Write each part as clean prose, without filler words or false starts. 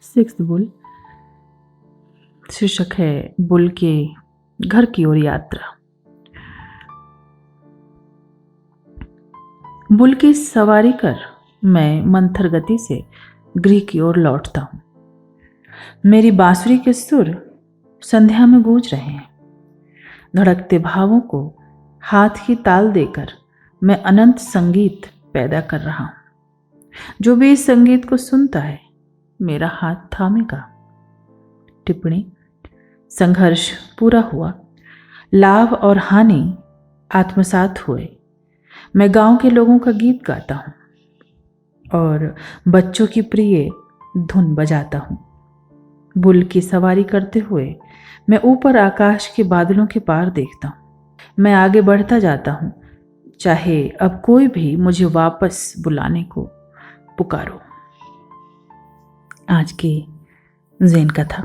Sixth bull. शीर्षक है bull के घर की ओर यात्रा। बुल की सवारी कर मैं मंथर गति से गृह की ओर लौटता हूँ। मेरी बांसुरी के सुर संध्या में गूंज रहे हैं। धड़कते भावों को हाथ की ताल देकर मैं अनंत संगीत पैदा कर रहा हूँ। जो भी इस संगीत को सुनता है मेरा हाथ थामेगा। टिप्पणी: संघर्ष पूरा हुआ, लाभ और हानि आत्मसात हुए। मैं गांव के लोगों का गीत गाता हूँ और बच्चों की प्रिय धुन बजाता हूँ। बुल की सवारी करते हुए मैं ऊपर आकाश के बादलों के पार देखता हूँ। मैं आगे बढ़ता जाता हूँ, चाहे अब कोई भी मुझे वापस बुलाने को पुकारो। आज की ज़ेन कथा।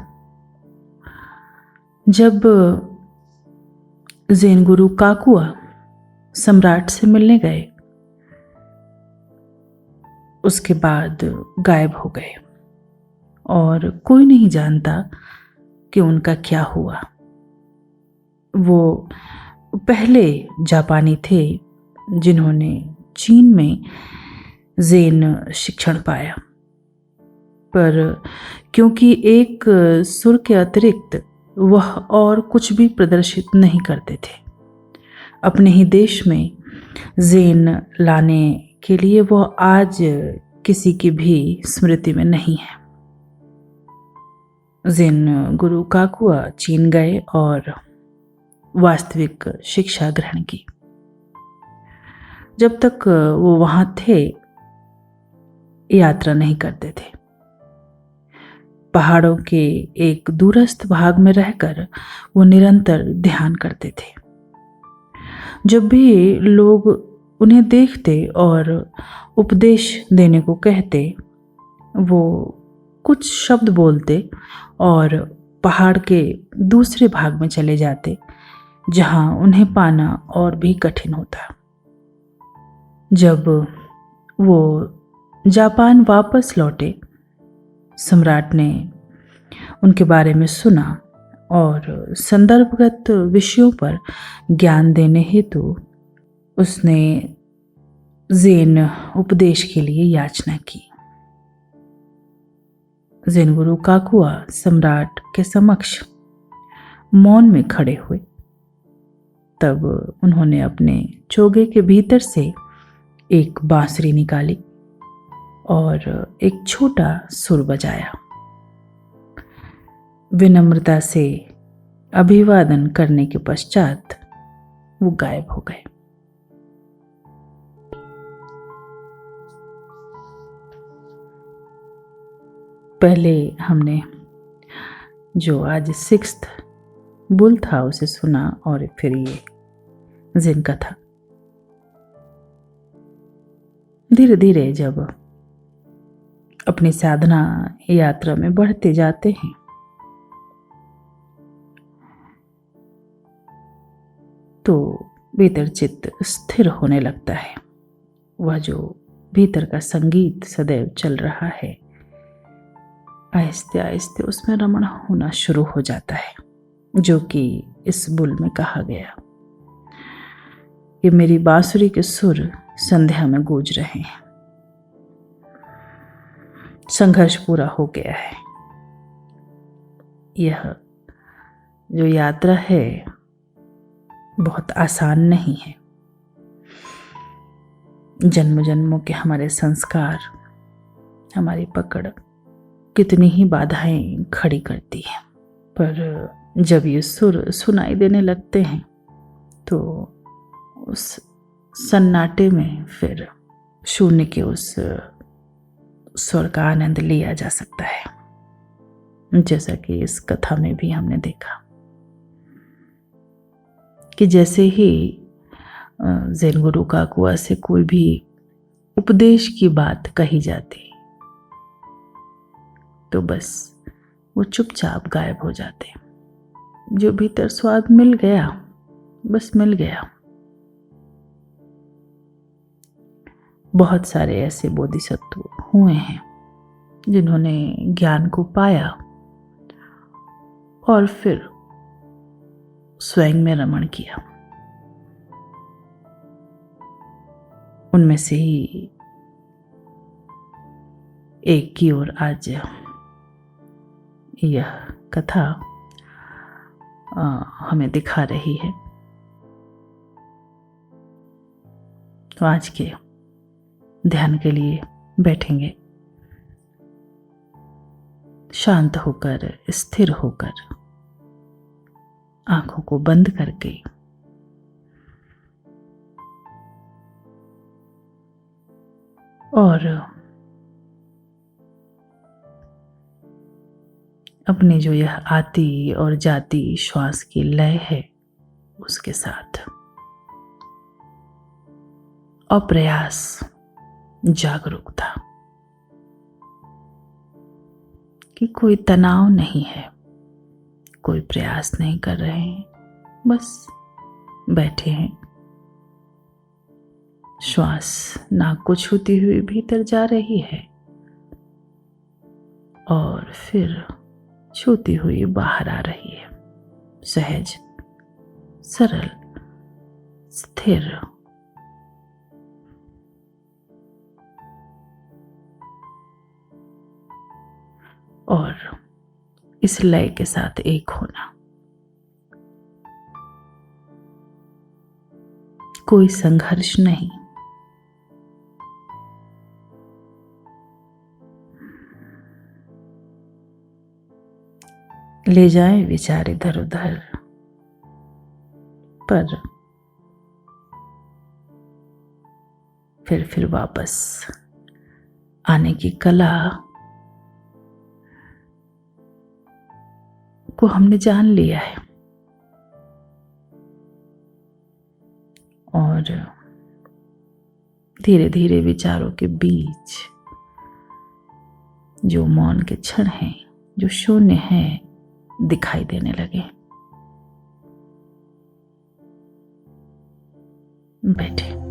जब ज़ेन गुरु काकुआ सम्राट से मिलने गए, उसके बाद गायब हो गए और कोई नहीं जानता कि उनका क्या हुआ। वो पहले जापानी थे जिन्होंने चीन में ज़ेन शिक्षण पाया, पर क्योंकि एक सुर के अतिरिक्त वह और कुछ भी प्रदर्शित नहीं करते थे, अपने ही देश में ज़ेन लाने के लिए वह आज किसी की भी स्मृति में नहीं है। ज़ेन गुरु काकुआ चीन गए और वास्तविक शिक्षा ग्रहण की। जब तक वो वहाँ थे यात्रा नहीं करते थे। पहाड़ों के एक दूरस्थ भाग में रहकर वो निरंतर ध्यान करते थे। जब भी लोग उन्हें देखते और उपदेश देने को कहते, वो कुछ शब्द बोलते और पहाड़ के दूसरे भाग में चले जाते, जहां उन्हें पाना और भी कठिन होता। जब वो जापान वापस लौटे, सम्राट ने उनके बारे में सुना और संदर्भगत विषयों पर ज्ञान देने हेतु उसने ज़ेन उपदेश के लिए याचना की। ज़ेन गुरु काकुआ सम्राट के समक्ष मौन में खड़े हुए। तब उन्होंने अपने चोगे के भीतर से एक बांसुरी निकाली और एक छोटा सुर बजाया। विनम्रता से अभिवादन करने के पश्चात वो गायब हो गए। पहले हमने जो आज सिक्स्थ बुल था उसे सुना और फिर ये ज़ेन कथा। धीरे धीरे जब अपनी साधना यात्रा में बढ़ते जाते हैं, तो भीतर चित्त स्थिर होने लगता है। वह जो भीतर का संगीत सदैव चल रहा है, आहिस्ते आहिस्ते उसमें रमण होना शुरू हो जाता है, जो कि इस बुल में कहा गया। ये मेरी बांसुरी के सुर संध्या में गूंज रहे हैं। संघर्ष पूरा हो गया है। यह जो यात्रा है बहुत आसान नहीं है। जन्म जन्मों के हमारे संस्कार, हमारी पकड़ कितनी ही बाधाएं खड़ी करती है, पर जब ये सुर सुनाई देने लगते हैं तो उस सन्नाटे में फिर शून्य के उस स्वर का आनंद लिया जा सकता है। जैसा कि इस कथा में भी हमने देखा कि जैसे ही ज़ेन गुरु काकुआ से कोई भी उपदेश की बात कही जाती, तो बस वो चुपचाप गायब हो जाते। जो भीतर स्वाद मिल गया, बस मिल गया। बहुत सारे ऐसे बोधिसत्व हुए हैं जिन्होंने ज्ञान को पाया और फिर स्वयं में रमण किया। उनमें से ही एक की ओर आज यह कथा हमें दिखा रही है। तो आज के ध्यान के लिए बैठेंगे, शांत होकर, स्थिर होकर, आंखों को बंद करके और अपनी जो यह आती और जाती श्वास की लय है उसके साथ अप्रयास जागरूकता कि कोई तनाव नहीं है, कोई प्रयास नहीं कर रहे हैं, बस बैठे हैं। श्वास नाक को छूती हुई भीतर जा रही है और फिर छूती हुई बाहर आ रही है। सहज, सरल, स्थिर। और इस लय के साथ एक होना। कोई संघर्ष नहीं, ले जाए विचार इधर उधर, पर फिर वापस आने की कला को हमने जान लिया है और धीरे धीरे विचारों के बीच जो मौन के क्षण हैं, जो शून्य हैं, दिखाई देने लगे। बैठे।